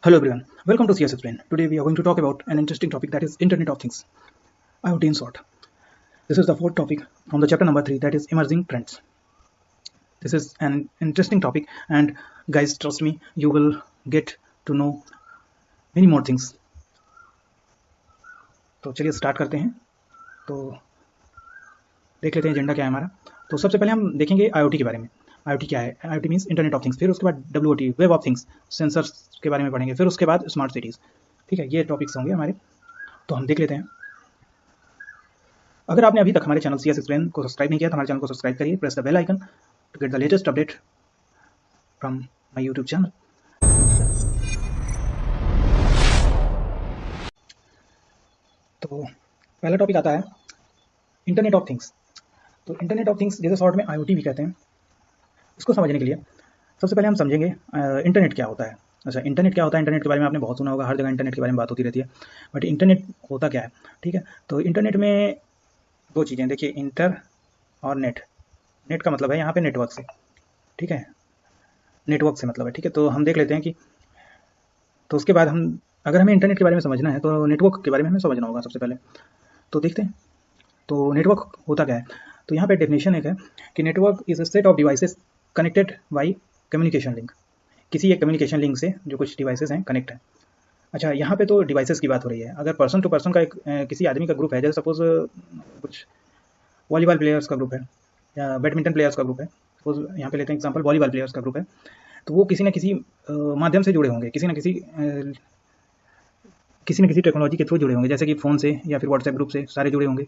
Hello everyone, welcome to CS Explain. Today we are going to talk about an interesting topic, that is Internet of Things, IoT in short. This is the fourth topic from the chapter number 3, that is Emerging Trends. This is an interesting topic and guys, trust me, you will get to know many more things. तो चलिए start करते हैं। तो देख लेते हैं agenda क्या है हमारा। तो सबसे पहले हम देखेंगे IoT के बारे में। IoT क्या है? IoT means internet of things. फिर उसके बाद WOT, web of things, sensors के बारे में पढ़ेंगे। फिर उसके बाद स्मार्ट सिटीज़। ठीक है, ये टॉपिक्स होंगे हमारे। तो हम देख लेते हैं। अगर आपने अभी तक हमारे चैनल CS एक्सप्लेन को सब्सक्राइब नहीं किया तो हमारे चैनल को सब्सक्राइब करिए, press the bell icon to get the latest update from my YouTube channel. तो पहला टॉपिक आता है इंटरनेट ऑफ थिंग्स। तो इंटरनेट ऑफ थिंग्स जैसे शॉर्ट में IoT भी कहते हैं। इसको समझने के लिए सबसे पहले हम समझेंगे इंटरनेट क्या होता है। अच्छा, इंटरनेट क्या होता है? इंटरनेट के बारे में आपने बहुत सुना होगा, हर जगह इंटरनेट के बारे में बात होती रहती है, बट इंटरनेट होता क्या है? ठीक है, तो इंटरनेट में दो चीज़ें, देखिए, इंटर और नेट। नेट का मतलब है यहाँ पे नेटवर्क से, ठीक है, नेटवर्क से मतलब है, ठीक है। तो हम देख लेते हैं कि तो उसके बाद हम अगर हमें इंटरनेट के बारे में समझना है तो नेटवर्क के बारे में हमें समझना होगा सबसे पहले। तो देखते हैं तो नेटवर्क होता क्या है। तो यहाँ पे डेफिनेशन एक है कि network is a set of devices connected by communication link. किसी एक कम्युनिकेशन लिंक से जो कुछ डिवाइसेस हैं कनेक्ट है। अच्छा, यहाँ पे तो डिवाइसेस की बात हो रही है। अगर पर्सन टू पर्सन का एक किसी आदमी का ग्रुप है, जैसे सपोज कुछ वॉलीबॉल प्लेयर्स का ग्रुप है या बैडमिंटन प्लेयर्स का ग्रुप है, सपोज यहाँ पे लेते हैं एग्जांपल, वॉलीबॉल प्लेयर्स का ग्रुप है, तो वो किसी न किसी माध्यम से जुड़े होंगे, किसी न किसी टेक्नोलॉजी के थ्रू जुड़े होंगे, जैसे कि फ़ोन से या फिर व्हाट्सएप ग्रुप से सारे जुड़े होंगे।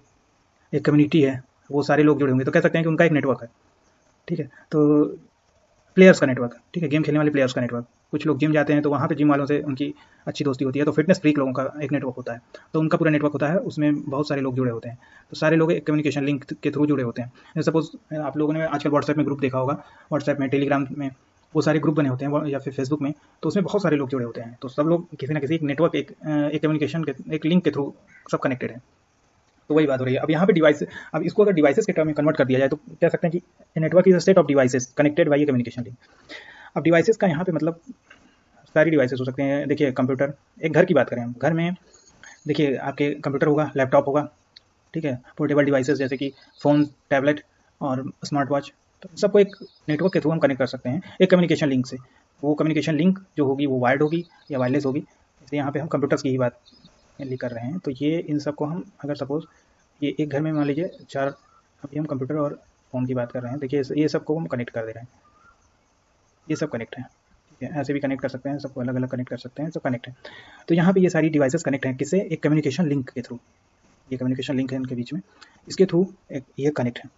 एक कम्युनिटी है, वो सारे लोग जुड़े होंगे, तो कह सकते हैं कि उनका एक नेटवर्क है। ठीक है, तो प्लेयर्स का नेटवर्क, ठीक है, गेम खेलने वाले प्लेयर्स का नेटवर्क। कुछ लोग जिम जाते हैं तो वहाँ पे जिम वालों से उनकी अच्छी दोस्ती होती है, तो फिटनेस फ्रीक लोगों का एक नेटवर्क होता है, तो उनका पूरा नेटवर्क होता है, उसमें बहुत सारे लोग जुड़े होते हैं। तो सारे लोग एक कम्युनिकेशन लिंक के थ्रू जुड़े होते हैं। जैसे सपोज आप लोगों ने आजकल व्हाट्सएप में ग्रुप देखा होगा, व्हाट्सएप में, टेलीग्राम में, वो सारे ग्रुप बने होते हैं, या फिर फेसबुक में, तो उसमें बहुत सारे लोग जुड़े होते हैं। तो सब लोग किसी न किसी एक नेटवर्क, एक कम्युनिकेशन के एक लिंक के थ्रू सब कनेक्टेड है। तो वही बात हो रही है। अब यहाँ पे डिवाइस, अब इसको अगर डिवाइसेस के टर्म में कन्वर्ट कर दिया जाए तो कह सकते हैं कि network is a set of devices connected by A communication link. अब डिवाइसेस का यहाँ पे मतलब सारी डिवाइसेस हो सकते हैं। देखिए, कंप्यूटर, एक घर की बात करें हम, घर में देखिए आपके कंप्यूटर होगा, लैपटॉप होगा, ठीक है, पोर्टेबल डिवाइसेस जैसे कि फ़ोन, टैबलेट और स्मार्ट वॉच, तो सबको एक नेटवर्क के थ्रू हम कनेक्ट कर सकते हैं एक कम्युनिकेशन लिंक से। वो कम्युनिकेशन लिंक जो होगी वो वायर्ड होगी या वायरलेस होगी। इसलिए यहाँ पे हम कंप्यूटर्स की ही बात कर रहे हैं। तो ये इन सबको हम अगर सपोज ये एक घर में मान लीजिए 4, अभी हम कंप्यूटर और फ़ोन की बात कर रहे हैं, देखिए ये सबको हम कनेक्ट कर दे रहे हैं, ये सब कनेक्ट है, ठीक है, ऐसे भी कनेक्ट कर सकते हैं, सबको अलग अलग कनेक्ट कर सकते हैं, सब कनेक्ट है। तो यहाँ पे ये सारी डिवाइसेस कनेक्ट हैं किससे? एक कम्युनिकेशन लिंक के थ्रू। ये कम्युनिकेशन लिंक है इनके बीच में, इसके थ्रू ये कनेक्ट है।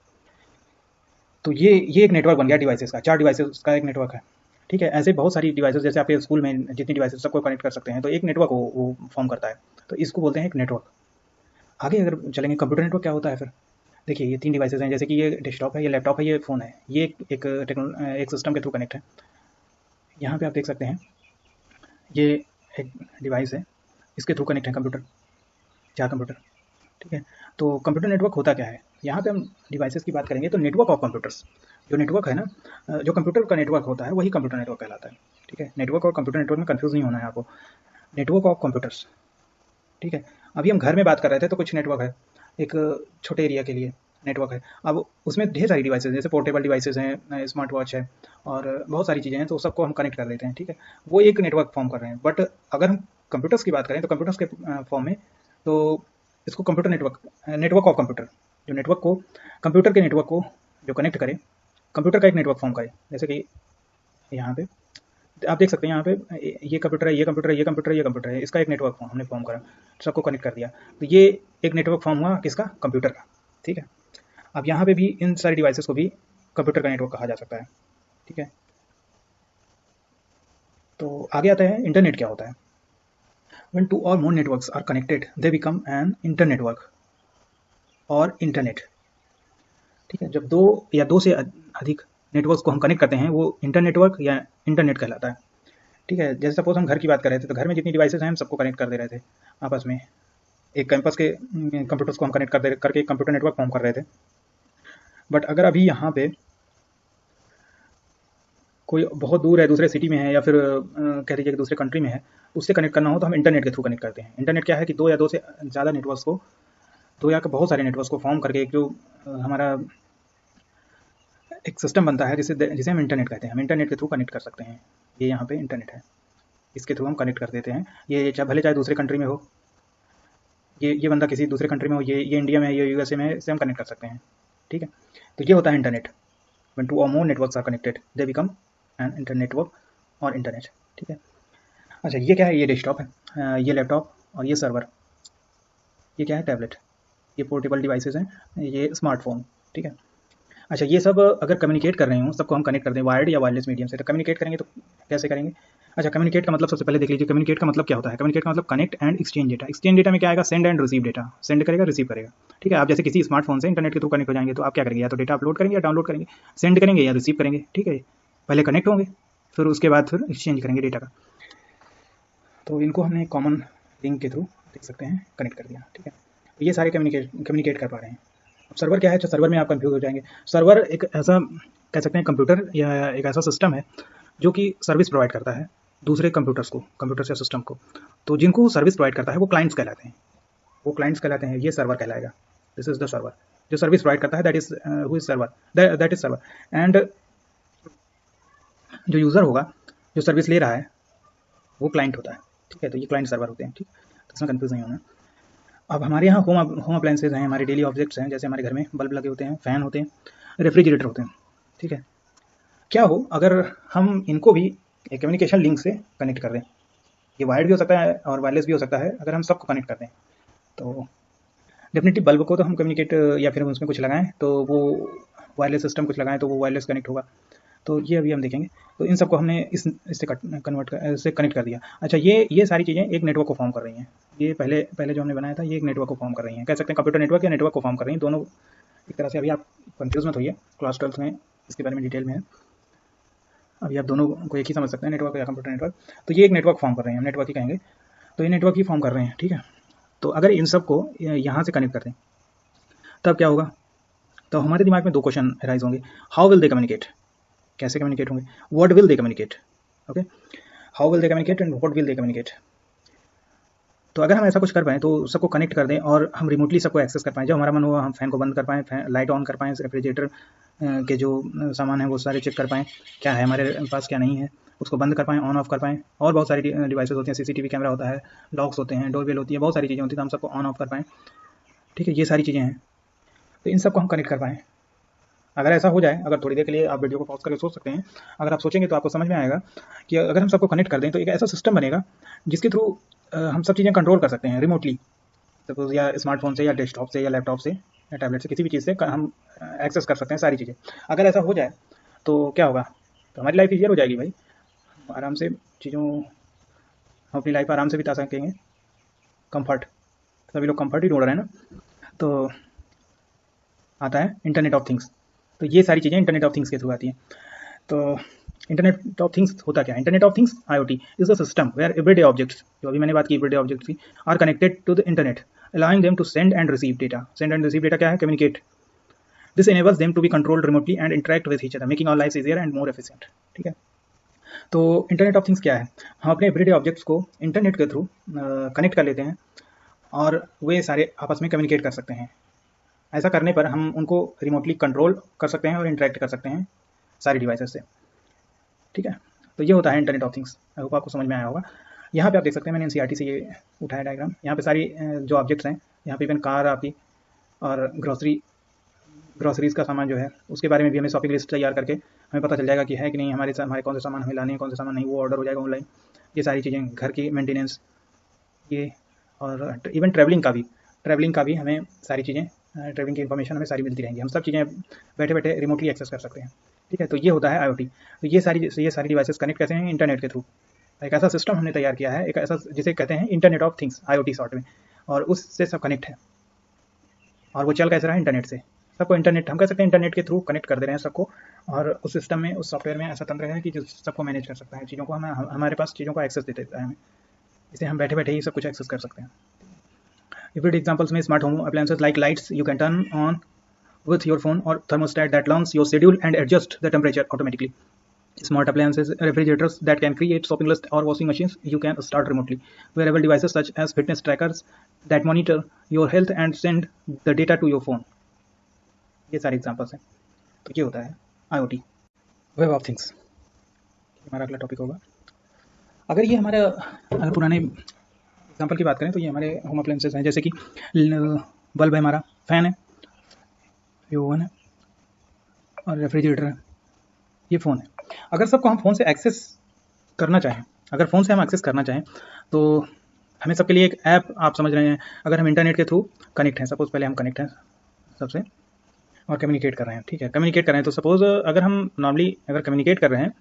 तो ये एक नेटवर्क बन गया डिवाइसेस का, 4 डिवाइसेस का एक नेटवर्क है, ठीक है। ऐसे बहुत सारी डिवाइसेस, जैसे आपके स्कूल में जितनी डिवाइसेस सबको कनेक्ट कर सकते हैं, तो एक नेटवर्क वो फॉर्म करता है, तो इसको बोलते हैं एक नेटवर्क। आगे अगर चलेंगे, कंप्यूटर नेटवर्क क्या होता है फिर? देखिए, ये 3 डिवाइसेस हैं, जैसे कि ये डेस्कटॉप है, ये लैपटॉप है, ये फ़ोन है, ये एक सिस्टम के थ्रू कनेक्ट है। यहाँ पे आप देख सकते हैं ये एक डिवाइस है, इसके थ्रू कनेक्ट है कंप्यूटर, 4 कंप्यूटर, ठीक है। तो कंप्यूटर नेटवर्क होता क्या है? यहाँ पे हम डिवाइसेस की बात करेंगे तो नेटवर्क ऑफ कंप्यूटर्स, जो नेटवर्क है ना, जो कंप्यूटर का नेटवर्क होता है वही कंप्यूटर नेटवर्क कहलाता है, ठीक है। नेटवर्क और कंप्यूटर नेटवर्क में कंफ्यूज नहीं होना है आपको, नेटवर्क ऑफ कंप्यूटर्स, ठीक है। अभी हम घर में बात कर रहे थे तो कुछ नेटवर्क है, एक छोटे एरिया के लिए नेटवर्क है। अब उसमें ढेर सारी डिवाइसेस, जैसे पोर्टेबल डिवाइसेस हैं, स्मार्ट वॉच है और बहुत सारी चीज़ें हैं, तो सबको हम कनेक्ट कर देते हैं, ठीक है, वो एक नेटवर्क फॉर्म कर रहे हैं। बट अगर हम कंप्यूटर्स की बात करें तो कंप्यूटर्स के फॉर्म में, तो इसको कंप्यूटर नेटवर्क ऑफ कंप्यूटर, जो नेटवर्क को, कंप्यूटर के नेटवर्क को जो कनेक्ट करे, कंप्यूटर का एक नेटवर्क फॉर्म करे। जैसे कि यहाँ पे आप देख सकते हैं, यहाँ पे ये कंप्यूटर है, ये कंप्यूटर है, ये कंप्यूटर है, ये कंप्यूटर है, इसका एक नेटवर्क हमने फॉर्म करा, सबको कनेक्ट कर दिया, तो ये एक नेटवर्क फॉर्म हुआ किसका? कंप्यूटर का, ठीक है। अब यहाँ पे भी इन सारी डिवाइसेस को भी कंप्यूटर का नेटवर्क कहा जा सकता है, ठीक है। तो आगे आता है इंटरनेट क्या होता है। When 2 or more networks are connected, they become an internetwork और इंटरनेट, ठीक है। जब 2 या 2 से अधिक नेटवर्क्स को हम कनेक्ट करते हैं, वो इंटरनेटवर्क या इंटरनेट कहलाता है, ठीक है। जैसे सपोज हम घर की बात कर रहे थे, तो घर में जितनी डिवाइसेस हैं हम सबको कनेक्ट कर दे रहे थे आपस में, एक कैंपस के कंप्यूटर्स को हम कनेक्ट करके एक कंप्यूटर नेटवर्क फॉर्म कर रहे थे। बट अगर अभी यहाँ पे कोई बहुत दूर है, दूसरे सिटी में है, या फिर कह लीजिए कि दूसरे कंट्री में है, उससे कनेक्ट करना हो तो हम इंटरनेट के थ्रू कनेक्ट करते हैं। इंटरनेट क्या है कि दो या दो से ज़्यादा नेटवर्क्स को, दो या बहुत सारे नेटवर्क्स को फॉर्म करके एक जो हमारा एक सिस्टम बनता है जिसे जिसे हम इंटरनेट कहते हैं। हम इंटरनेट के थ्रू कनेक्ट कर सकते हैं। ये यहाँ पे इंटरनेट है, इसके थ्रू हम कनेक्ट कर देते हैं। ये चाहे भले चाहे दूसरे कंट्री में हो, ये बंदा किसी दूसरे कंट्री में हो, ये इंडिया में है, ये यूएसए में है, इससे हम कनेक्ट कर सकते हैं। ठीक है, तो ये होता है internet. When two or more networks are connected they become an internetwork or internet. ठीक है, अच्छा ये क्या है? ये डेस्कटॉप है, ये लैपटॉप और ये सर्वर। ये क्या है? टैबलेट। ये पोर्टेबल डिवाइसेस हैं, ये स्मार्टफोन। ठीक है, अच्छा ये सब अगर कम्युनिकेट कर रहे हो, सबको हम कनेक्ट कर दें वायर्ड या वायरलेस मीडियम से, तो कम्युनिकेट करेंगे तो कैसे करेंगे? अच्छा, कम्युनिकेट का मतलब सबसे पहले देख लीजिए, कम्युनिकेट का मतलब क्या होता है? कम्युनिकेट का मतलब connect and exchange data. Exchange data में क्या आएगा? Send and receive data. Send करेगा, रिसीव करेगा। ठीक है, आप जैसे किसी स्मार्टफोन से इंटरनेट के थ्रू कनेक्ट हो जाएंगे तो आप क्या करेंगे? या तो डेटा अपलोड करेंगे या डाउनलोड करेंगे, सेंड करेंगे या रिसीव करेंगे। ठीक है, पहले कनेक्ट होंगे, फिर उसके बाद फिर एक्सचेंज करेंगे डेटा का। तो इनको हमने कॉमन लिंक के थ्रू देख सकते हैं कनेक्ट कर दिया। ठीक है, ये सारे कम्युनिकेट कर पा रहे हैं। अब सर्वर क्या है? तो सर्वर में आप कंफ्यूज हो जाएंगे। सर्वर एक ऐसा कह सकते हैं कंप्यूटर या एक ऐसा सिस्टम है जो कि सर्विस प्रोवाइड करता है दूसरे कंप्यूटर्स को, कंप्यूटर्स या सिस्टम को। तो जिनको सर्विस प्रोवाइड करता है वो क्लाइंट्स कहलाते हैं, वो क्लाइंट्स कहलाते हैं। ये सर्वर कहलाएगा। This is the server. जो सर्विस प्रोवाइड करता है that is who is server, that is server. And जो यूज़र होगा, जो सर्विस ले रहा है, वो क्लाइंट होता है। ठीक है, तो ये क्लाइंट सर्वर होते हैं। ठीक, तो इसमें कंफ्यूज नहीं होना। अब हमारे यहाँ होम अप्लायंसेज हैं, हमारे डेली ऑब्जेक्ट्स हैं, जैसे हमारे घर में बल्ब लगे होते हैं, फ़ैन होते हैं, रेफ्रिजरेटर होते हैं। ठीक है, क्या हो अगर हम इनको भी एक कम्युनिकेशन लिंक से कनेक्ट कर दें? ये वायर्ड भी हो सकता है और वायरलेस भी हो सकता है। अगर हम सबको कनेक्ट कर दें तो डेफिनेटली बल्ब को तो हम कम्युनिकेट, या फिर उसमें कुछ लगाएं तो वो वायरलेस सिस्टम कुछ लगाएं तो वो वायरलेस कनेक्ट होगा। तो ये अभी हम देखेंगे। तो इन सबको हमने इससे कनेक्ट कर दिया। अच्छा, ये सारी चीज़ें एक नेटवर्क को फॉर्म कर रही हैं। ये पहले जो हमने बनाया था, ये एक नेटवर्क को फॉर्म कर रही हैं। कह सकते हैं कंप्यूटर नेटवर्क या नेटवर्क को फॉर्म कर रही हैं, दोनों एक तरह से। अभी आप कंफ्यूज मत होइए, क्लास 12th में इसके बारे में डिटेल में है। अभी आप दोनों को एक ही समझ सकते हैं, नेटवर्क या कंप्यूटर नेटवर्क। तो ये एक नेटवर्क फॉर्म कर रहे हैं, हम नेटवर्क ही कहेंगे। तो ये नेटवर्क ही फॉर्म कर रहे हैं। ठीक है, तो अगर इन सब को यहाँ से कनेक्ट कर दें तब क्या होगा? तो हमारे दिमाग में दो क्वेश्चन राइज होंगे। How will they communicate? कैसे कम्युनिकेट होंगे? What will they communicate? Okay, how will they communicate and what will they communicate? तो अगर हम ऐसा कुछ कर पाएँ तो सबको कनेक्ट कर दें और हम रिमोटली सबको एक्सेस कर पाएँ। जब हमारा मन हुआ हम फ़ैन को बंद कर पाएँ, लाइट ऑन कर पाएँ, रेफ्रिजरेटर के जो सामान है वो सारे चेक कर पाएँ, क्या है हमारे पास क्या नहीं है, उसको बंद कर पाएँ, ऑन ऑफ कर पाएँ। और बहुत सारी डिवाइसेस होती हैं, सीसीटीवी कैमरा होता है, लॉक्स होते हैं, डोरबेल होती है, बहुत सारी चीज़ें होती हैं, तो हम सबको ऑन ऑफ कर पाएँ। ठीक है, ये सारी चीज़ें हैं, तो इन सबको हम कनेक्ट कर पाएँ। अगर ऐसा हो जाए, अगर थोड़ी देर के लिए आप वीडियो को पॉज करके सोच सकते हैं। अगर आप सोचेंगे तो आपको समझ में आएगा कि अगर हम सबको कनेक्ट कर दें तो एक ऐसा सिस्टम बनेगा जिसके थ्रू हम सब चीज़ें कंट्रोल कर सकते हैं रिमोटली। सपोज या स्मार्टफोन से या डेस्कटॉप से या लैपटॉप से या टैबलेट से, किसी भी चीज़ से हम एक्सेस कर सकते हैं सारी चीज़ें। अगर ऐसा हो जाए तो क्या होगा? तो हमारी लाइफ ईजियर हो जाएगी भाई। आराम से चीज़ों हम अपनी लाइफ आराम से बिता सकेंगे। कंफर्ट, सभी लोग कंफर्ट ही ढूंढ रहे हैं ना। तो आता है इंटरनेट ऑफ थिंग्स। तो ये सारी चीज़ें इंटरनेट ऑफ थिंग्स के थ्रू आती हैं। तो इंटरनेट ऑफ थिंग्स होता क्या है? Internet of things IoT is a system where everyday objects, जो अभी मैंने बात की एवरीडे ऑब्जेक्ट्स की, are connected to the internet allowing them to send and receive data. Send and receive data क्या है? Communicate. This enables them to be controlled remotely and interact with each other, making our lives easier and more efficient. ठीक है, तो internet of things क्या है? हम अपने everyday objects को इंटरनेट के थ्रू कनेक्ट कर लेते हैं और वे सारे आपस में कम्युनिकेट कर सकते हैं। ऐसा करने पर हम उनको रिमोटली कंट्रोल कर सकते हैं और इंटरेक्ट कर सकते हैं सारी डिवाइसेस से। ठीक है, तो ये होता है internet of things. I hope आपको समझ में आया होगा। यहाँ पे आप देख सकते हैं, मैंने NCERT से ये उठाया डायग्राम। यहाँ पे सारी जो ऑब्जेक्ट्स हैं, यहाँ पे इवन कार आपकी और ग्रॉसरीज़ का सामान जो है उसके बारे में भी हमें शॉपिंग लिस्ट तैयार करके हमें पता चल जाएगा कि है कि नहीं, हमारे कौन से सामान हमें लाने हैं, कौन से सामान नहीं, वो ऑर्डर हो जाएगा ऑनलाइन। ये सारी चीज़ें, घर की मेंटेनेंस, ये और इवन ट्रैवलिंग का भी हमें सारी चीज़ें, ट्रैवलिंग की इन्फॉर्मेशन हमें सारी मिलती रहेंगी। हम सब चीज़ें बैठे बैठे रिमोटली एक्सेस कर सकते हैं। ठीक है, तो ये होता है IoT। तो ये सारी डिवाइसेस कनेक्ट कैसे हैं? इंटरनेट के थ्रू। एक ऐसा सिस्टम हमने तैयार किया है, एक ऐसा जिसे कहते हैं internet of things, IoT short में, और उससे सब कनेक्ट है। और वो चल कैसे रहा है? इंटरनेट से। सबको इंटरनेट, हम कह सकते हैं इंटरनेट के थ्रू कनेक्ट कर दे रहे हैं सबको। और उस सिस्टम में, उस सॉफ्टवेयर में ऐसा तंत्र है कि जो सबको मैनेज कर सकता है, चीज़ों को हमारे पास चीज़ों का एक्सेस दे देता है हमें। इसे हम बैठे बैठे ही सब कुछ एक्सेस कर सकते हैं। Everyday examples में smart home appliances like lights you can turn on with your phone or thermostat that learns your schedule and adjust the temperature automatically. Smart appliances, refrigerators that can create shopping list or washing machines you can start remotely. Wearable devices such as fitness trackers that monitor your health and send the data to your phone. ये सारे examples हैं। तो ये होता है IoT, web of things. हमारा अगला topic होगा। अगर ये हमारा अगर पुराने एग्जांपल की बात करें तो ये हमारे होम अप्लायंसेस हैं, जैसे कि बल्ब है, हमारा फैन है, ये ओवन है और रेफ्रिजरेटर है, ये फ़ोन है। अगर सबको हम फ़ोन से एक्सेस करना चाहें, अगर फ़ोन से हम एक्सेस करना चाहें तो हमें सबके लिए एक ऐप, आप समझ रहे हैं, अगर हम इंटरनेट के थ्रू कनेक्ट हैं, सपोज़ पहले हम कनेक्ट हैं सबसे और कम्युनिकेट कर रहे हैं, ठीक है, कम्युनिकेट कर रहे हैं, तो सपोज़ अगर हम नॉर्मली अगर कम्युनिकेट कर रहे हैं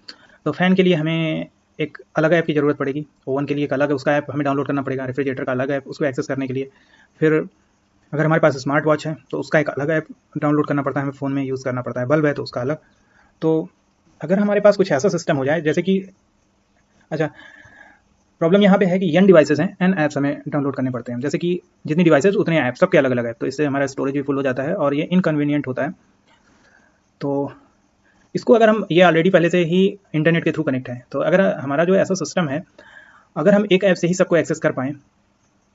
तो फ़ैन के लिए हमें एक अलग ऐप की ज़रूरत पड़ेगी, ओवन के लिए एक अलग है, उसका ऐप हमें डाउनलोड करना पड़ेगा, रेफ्रिजरेटर का अलग ऐप उसको एक्सेस करने के लिए। फिर अगर हमारे पास स्मार्ट वॉच है तो उसका एक अलग ऐप डाउनलोड करना पड़ता है, हमें फ़ोन में यूज़ करना पड़ता है। बल्ब है तो उसका अलग। तो अगर हमारे पास कुछ ऐसा सिस्टम हो जाए, जैसे कि अच्छा, प्रॉब्लम यहाँ पे है कि n डिवाइसेस हैं, n ऐप्स हमें डाउनलोड करने पड़ते हैं, जैसे कि जितनी डिवाइसेस उतने ऐप, सबके अलग अलग ऐप, तो इससे हमारा स्टोरेज भी फुल हो जाता है और ये इनकन्वीनियंट होता है। तो इसको अगर हम, ये ऑलरेडी पहले से ही इंटरनेट के थ्रू कनेक्ट है, तो अगर हमारा जो ऐसा सिस्टम है, अगर हम एक ऐप से ही सबको एक्सेस कर पाएँ,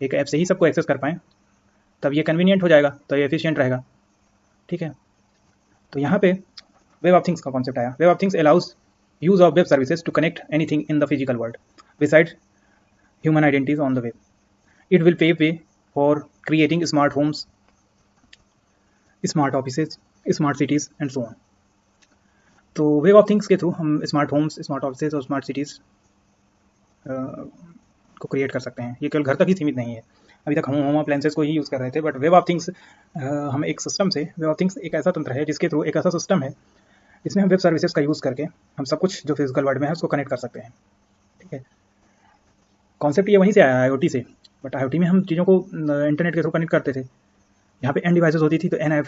एक ऐप से ही सबको एक्सेस कर पाएँ, तब ये कन्वीनियंट हो जाएगा, तो ये एफिशिएंट रहेगा, ठीक है। तो यहाँ पे वेब ऑफ थिंग्स का कॉन्सेप्ट आया। Web of things allows use of web services to connect anything in the physical world besides human identities on the web. It will pave way for creating smart homes, smart offices, smart cities and so on. तो web of things के through हम smart homes, smart offices और smart cities को create कर सकते हैं। ये केवल घर तक ही सीमित नहीं है, अभी तक हम होम अप्लायंसेस को ही यूज़ कर रहे थे, बट वेब ऑफ थिंग्स हम एक सिस्टम से, वेब ऑफ थिंग्स एक ऐसा तंत्र है जिसके थ्रू, एक ऐसा सिस्टम है इसमें हम वेब सर्विसेज का यूज़ करके हम सब कुछ जो फिजिकल वर्ल्ड में है उसको कनेक्ट कर सकते हैं, ठीक है। कॉन्सेप्ट ये वहीं से आया IoT से, बट IoT में हम चीज़ों को इंटरनेट के थ्रू कनेक्ट करते थे। यहाँ पे n डिवाइसेस होती थी तो n ऐप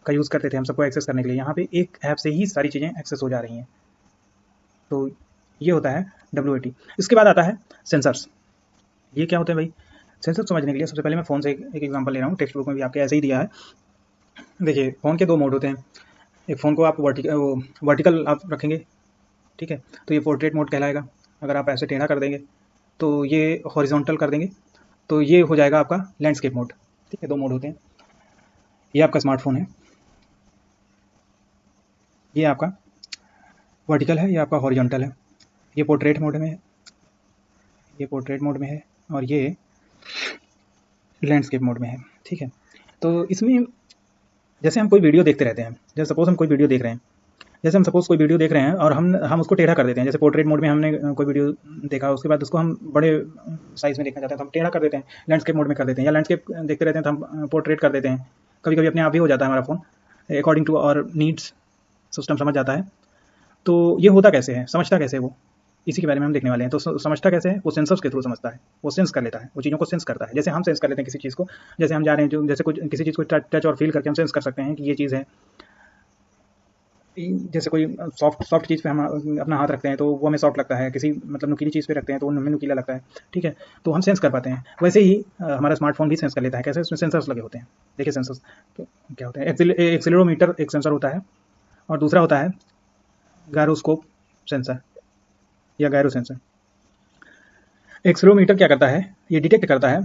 का यूज़ करते थे हम सबको एक्सेस करने के लिए। यहाँ पे एक ऐप से ही सारी चीज़ें एक्सेस हो जा रही हैं, तो ये होता है WAT। इसके बाद आता है सेंसर्स। ये क्या होते हैं भाई? सेंसर समझने के लिए सबसे पहले मैं फ़ोन से एक एग्जाम्पल ले रहा हूँ, टेक्स्ट बुक में भी आपके ऐसे ही दिया है। देखिए, फ़ोन के दो मोड होते हैं। एक फ़ोन को आप वर्टिकल आप रखेंगे, ठीक है, तो ये पोर्ट्रेट मोड कहलाएगा। अगर आप ऐसे टेढ़ा कर देंगे तो ये हॉरिजॉन्टल कर देंगे तो ये हो जाएगा आपका लैंडस्केप मोड, ठीक है। दो मोड होते हैं। ये आपका स्मार्टफोन है, ये आपका वर्टिकल है, ये आपका हॉरिजॉन्टल है। ये पोर्ट्रेट मोड में है, ये पोर्ट्रेट मोड में है और ये लैंडस्केप मोड में है, ठीक है। तो इसमें जैसे हम कोई वीडियो देखते रहते हैं, जैसे सपोज हम कोई वीडियो देख रहे हैं, जैसे हम सपोज कोई वीडियो देख रहे हैं और हम उसको टेढ़ा कर देते हैं। जैसे पोर्ट्रेट मोड में हमने कोई वीडियो देखा, उसके बाद उसको हम बड़े साइज़ में देखना चाहते हैं तो हम टेढ़ा कर देते हैं, लैंडस्केप मोड में कर देते हैं, या लैंडस्केप देखते रहते हैं तो हम पोर्ट्रेट कर देते हैं। कभी कभी अपने आप भी हो जाता है, हमारा phone according to our needs system समझ जाता है। तो ये होता कैसे है, समझता कैसे है वो, इसी के बारे में हम देखने वाले हैं। तो समझता कैसे है? वो सेंसर्स के थ्रू समझता है, वो सेंस कर लेता है, वो चीज़ों को सेंस करता है। जैसे हम सेंस कर लेते हैं किसी चीज़ को, जैसे हम जा रहे हैं, जो जैसे कुछ किसी चीज़ को टच और फील करके हम सेंस कर सकते हैं कि ये चीज़ है। जैसे कोई सॉफ्ट चीज़ पे हम अपना हाथ रखते हैं तो वो हमें सॉफ्ट लगता है, किसी मतलब नुकीली चीज़ पे रखते हैं तो वो हमें नुकीला लगता है, ठीक है। तो हम सेंस कर पाते हैं। वैसे ही हमारा स्मार्टफोन भी सेंस कर लेता है। कैसे? उसमें सेंसर्स लगे होते हैं। देखिए सेंसर्स क्या होते हैं। एक्सीलरोमीटर एक सेंसर होता है और दूसरा होता है गायरोस्कोप सेंसर या गायरो सेंसर। एक्सीलरोमीटर क्या करता है? ये डिटेक्ट करता है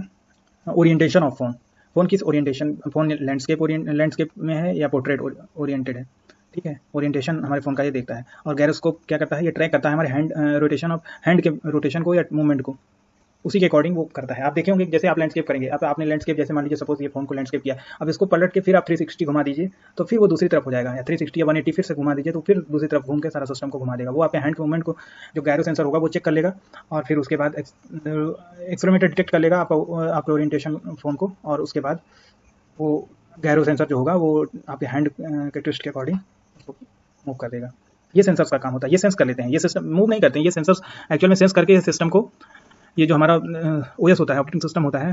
ओरिएंटेशन ऑफ फ़ोन किस ओरिएंटेशन, फ़ोन लैंडस्केप में है या पोर्ट्रेट ओरिएंटेड है, ठीक है। ओरिएंटेशन हमारे फ़ोन का ये देखता है। और गायरोस्कोप क्या करता है? ये ट्रैक करता है हमारे हैंड के रोटेशन को या मूवमेंट को, उसी के अकॉर्डिंग वो करता है। आप देखे होंगे जैसे आप लैंडस्केप करेंगे, अब आपने लैंडस्केप, जैसे मान लीजिए सपोज ये फ़ोन को लैंडस्केप किया, अब इसको पलट के फिर आप 360 घुमा दीजिए तो फिर वो दूसरी तरफ हो जाएगा, या 360 या 180 फिर से घुमा दीजिए तो फिर दूसरी तरफ घूम के सारा सिस्टम को घुमा देगा। वो आपके हैंड के मूवमेंट को, जो गायरो सेंसर होगा वो चेक कर लेगा और फिर उसके बाद एक्सीलरोमीटर डिटेक्ट कर लेगा आपके ओरिएंटेशन फ़ोन को, और उसके बाद वो गायरो सेंसर जो होगा वो आपके हैंड के ट्विस्ट के अकॉर्डिंग मूव कर देगा। ये सेंसर्स का काम होता है। ये सेंस कर लेते हैं, ये सिस्टम मूव नहीं करते हैं, ये सेंसर्स एक्चुअल में सेंस करके सिस्टम को, ये जो हमारा OS होता है, ऑपरेटिंग सिस्टम होता है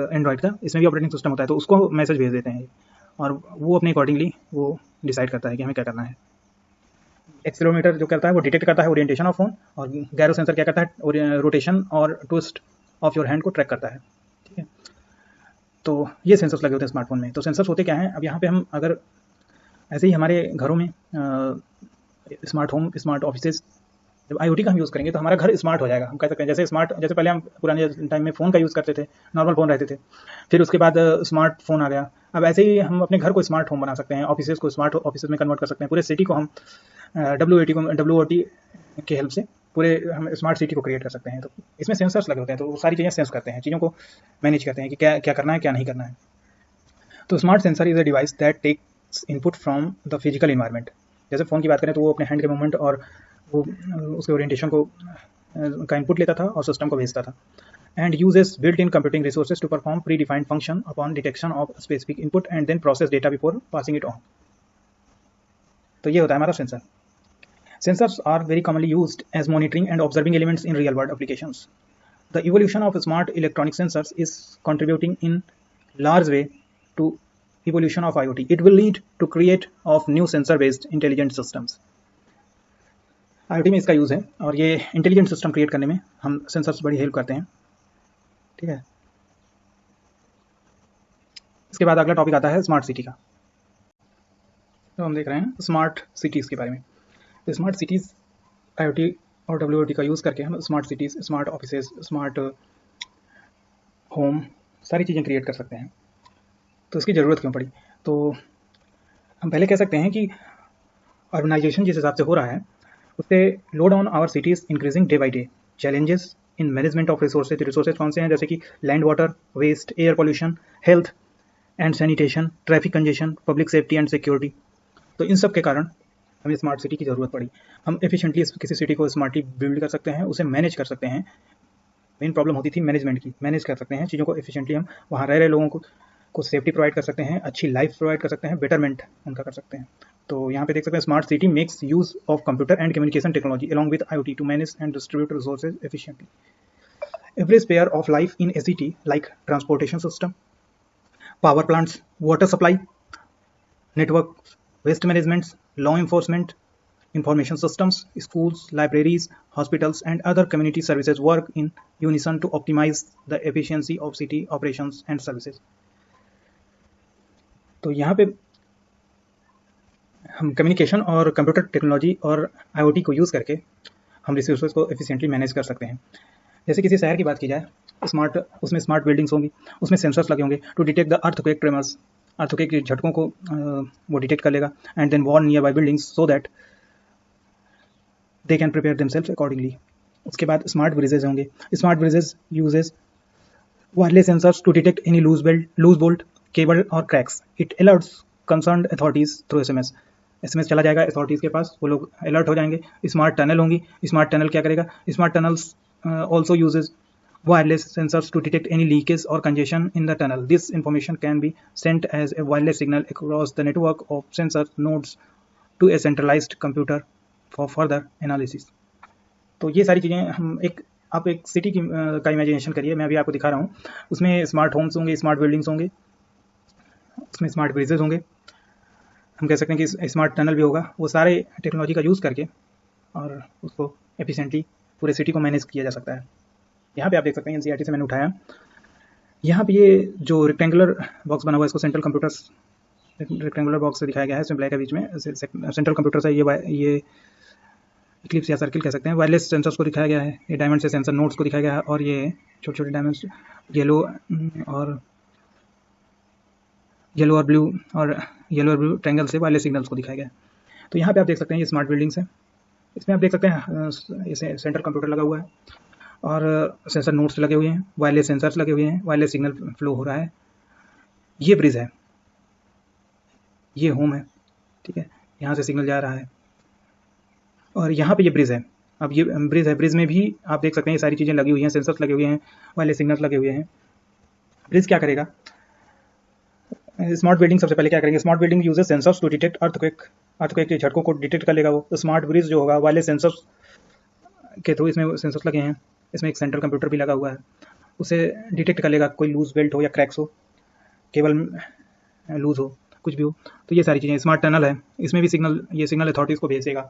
एंड्रॉयड का, इसमें भी ऑपरेटिंग सिस्टम होता है, तो उसको मैसेज भेज देते हैं और वो अपने अकॉर्डिंगली वो डिसाइड करता है कि हमें क्या करना है। एक्सीलरोमीटर जो करता है वो डिटेक्ट करता है ओरिएंटेशन ऑफ फ़ोन, और गायरो सेंसर क्या करता है? रोटेशन और ट्विस्ट ऑफ योर हैंड को ट्रैक करता है, ठीक है। तो ये सेंसर्स लगे होते हैं स्मार्टफोन में। तो सेंसर्स होते क्या हैं? अब यहाँ पे हम अगर ऐसे ही हमारे घरों में स्मार्ट होम, स्मार्ट ऑफिसेज। जब IoT का हम यूज़ करेंगे तो हमारा घर स्मार्ट हो जाएगा। हम कह सकते हैं जैसे पहले हम पुराने टाइम में फ़ोन का यूज़ करते थे, नॉर्मल फ़ोन रहते थे, फिर उसके बाद स्मार्टफ़ोन आ गया। अब ऐसे ही हम अपने घर को स्मार्ट होम बना सकते हैं, ऑफिसेज़ को स्मार्ट ऑफिसेज़ में कन्वर्ट कर सकते हैं, पूरे सिटी को हम WOT की हेल्प से पूरे हम स्मार्ट सिटी को क्रिएट कर सकते हैं। तो इसमें सेंसर्स लगे होते हैं, तो वो सारी चीज़ें सेंस करते हैं, चीज़ों को मैनेज करते हैं कि क्या क्या करना है, क्या नहीं करना है। तो smart sensor is a device that takes input from the physical environment. जैसे फ़ोन की बात करें तो वो अपने हैंड के मूवमेंट और वो उसके ओरिएंटेशन को का इनपुट लेता था और सिस्टम को भेजता था, and uses built in computing resources to perform predefined function upon detection of specific input and then process data before passing it on. तो ये होता है हमारा sensor. Sensors are very commonly used as monitoring and observing elements in real-world applications. The evolution of smart electronic sensors is contributing in large way to evolution of IoT. It will lead to create of new sensor-based intelligent systems. IoT में इसका use है और ये intelligent system create करने में हम sensors बड़ी help करते हैं। ठीक है, इसके बाद अगला टॉपिक आता है स्मार्ट सिटी का। तो हम देख रहे हैं स्मार्ट सिटीज़ के बारे में। स्मार्ट सिटीज़ IoT और WOT का यूज़ करके हम smart cities, smart offices, smart home सारी चीज़ें क्रिएट कर सकते हैं। तो इसकी ज़रूरत क्यों पड़ी? तो हम पहले कह सकते हैं कि अर्बनाइजेशन जिस हिसाब से हो रहा है उससे load on our cities increasing day by day. Challenges in management of resources. Resources कौन से हैं? जैसे कि land, water, waste, air pollution, health and sanitation, traffic congestion, public safety and security. तो इन सब के कारण हमें स्मार्ट सिटी की ज़रूरत पड़ी। हम एफिशिएंटली किसी सिटी को स्मार्टली बिल्ड कर सकते हैं, उसे मैनेज कर सकते हैं। मेन प्रॉब्लम होती थी मैनेजमेंट की। मैनेज कर सकते हैं चीज़ों को एफिशिएंटली, हम वहाँ रह रहे लोगों को सेफ्टी प्रोवाइड कर सकते हैं, अच्छी लाइफ प्रोवाइड कर सकते हैं, बेटरमेंट उनका कर सकते हैं। तो यहाँ पे देख सकते हैं smart city makes use of computer and communication technology along with IoT to manage and distribute resources efficiently. Every sphere of life in a city like transportation system, power plants, water supply, network, waste management, law enforcement, information systems, schools, libraries, hospitals, and other community services work in unison to optimize the efficiency of city operations and services. तो यहाँ पे हम communication और computer technology और IoT को use करके हम resources को एफिशिएंटली मैनेज कर सकते हैं। जैसे किसी शहर की बात की जाए, उसमें स्मार्ट बिल्डिंग्स होंगी, उसमें सेंसर्स लगे होंगे to detect the earthquake tremors. Earthquake के झटकों को वो डिटेक्ट कर लेगा and then warn nearby buildings so that they can prepare themselves accordingly. उसके बाद स्मार्ट ब्रिजेज होंगे। Smart bridges uses wireless sensors to detect any loose bolt, cable or cracks. It alerts concerned authorities through SMS चला जाएगा authorities के पास, वो लोग alert हो जाएंगे। स्मार्ट टनल होंगी। स्मार्ट टनल क्या करेगा? Smart tunnels also uses wireless sensors to detect any leakage or congestion in the tunnel. This information can be sent as a wireless signal across the network of sensor nodes to a centralized computer for further analysis. तो ये सारी चीज़ें आप एक city का imagination करिए, मैं अभी आपको दिखा रहा हूँ। उसमें स्मार्ट होम्स होंगे, स्मार्ट बिल्डिंग्स होंगे, उसमें स्मार्ट ब्रिजेज होंगे, हम कह सकते हैं कि स्मार्ट टनल भी होगा। वो सारे टेक्नोलॉजी का यूज़ करके और उसको एफिशिएंटली पूरे सिटी को मैनेज किया जा सकता है। यहाँ पे आप देख सकते हैं NCERT से मैंने उठाया। यहाँ पे ये जो रेक्टेंगुलर बॉक्स बना हुआ है इसको सेंट्रल कंप्यूटर्स, रेक्टेंगुलर बॉक्स से दिखाया गया है, इसमें ब्लैक है बीच में, सेंट्रल कंप्यूटर्स है। ये इक्लिप्स या सर्किल कह सकते हैं। वायरलेस सेंसर्स को दिखाया गया है, ये डायमंड से सेंसर नोड्स को दिखाया गया है, और ये छोटे छोटे डायमंड्स येलो और ब्लू ट्रायंगल से वायरलेस सिग्नल्स को दिखाया गया है। तो यहाँ पे आप देख सकते हैं ये स्मार्ट बिल्डिंग्स है। इसमें आप देख सकते हैं इसे सेंट्रल कंप्यूटर लगा हुआ है और सेंसर नोड्स लगे हुए हैं, वायरलेस सेंसर्स लगे हुए हैं, वायरलेस सिग्नल फ्लो हो रहा है। ये ब्रिज है, ये होम है, ठीक है, यहाँ से सिग्नल जा रहा है और यहाँ पे ये ब्रिज है। अब ये ब्रिज है, ब्रिज में भी आप देख सकते हैं ये सारी चीज़ें लगी हुई हैं, सेंसर्स लगे हुए हैं, वायरलेस सिग्नल्स लगे हुए हैं। ब्रिज क्या करेगा? स्मार्ट बिल्डिंग सबसे पहले क्या करेंगे? Smart building uses sensors to detect earthquake के झटकों को डिटेक्ट कर लेगा वो। तो स्मार्ट ब्रिज जो होगा वायरलेस सेंसर्स के थ्रू, इसमें सेंसर्स लगे हैं, इसमें एक सेंट्रल कंप्यूटर भी लगा हुआ है, उसे डिटेक्ट कर लेगा कोई लूज बेल्ट हो या क्रैक्स हो, केबल लूज हो, कुछ भी हो। तो ये सारी चीज़ें। स्मार्ट टनल है, इसमें भी ये सिग्नल अथॉरिटीज़ को भेजेगा।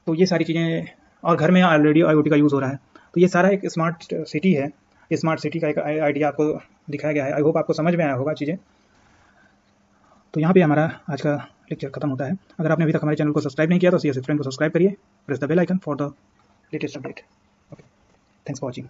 तो ये सारी चीज़ें, और घर में ऑलरेडी IoT का यूज़ हो रहा है। तो ये सारा एक स्मार्ट सिटी है। ये स्मार्ट सिटी का एक आइडिया आपको दिखाया गया है। आई होप आपको समझ में आया होगा चीज़ें। तो यहाँ पे हमारा आज का लेक्चर खत्म होता है। अगर आपने अभी तक हमारे चैनल को सब्सक्राइब नहीं किया तो CS Explain को सब्सक्राइब करिए, press the bell icon for the latest update. Okay, thanks for watching.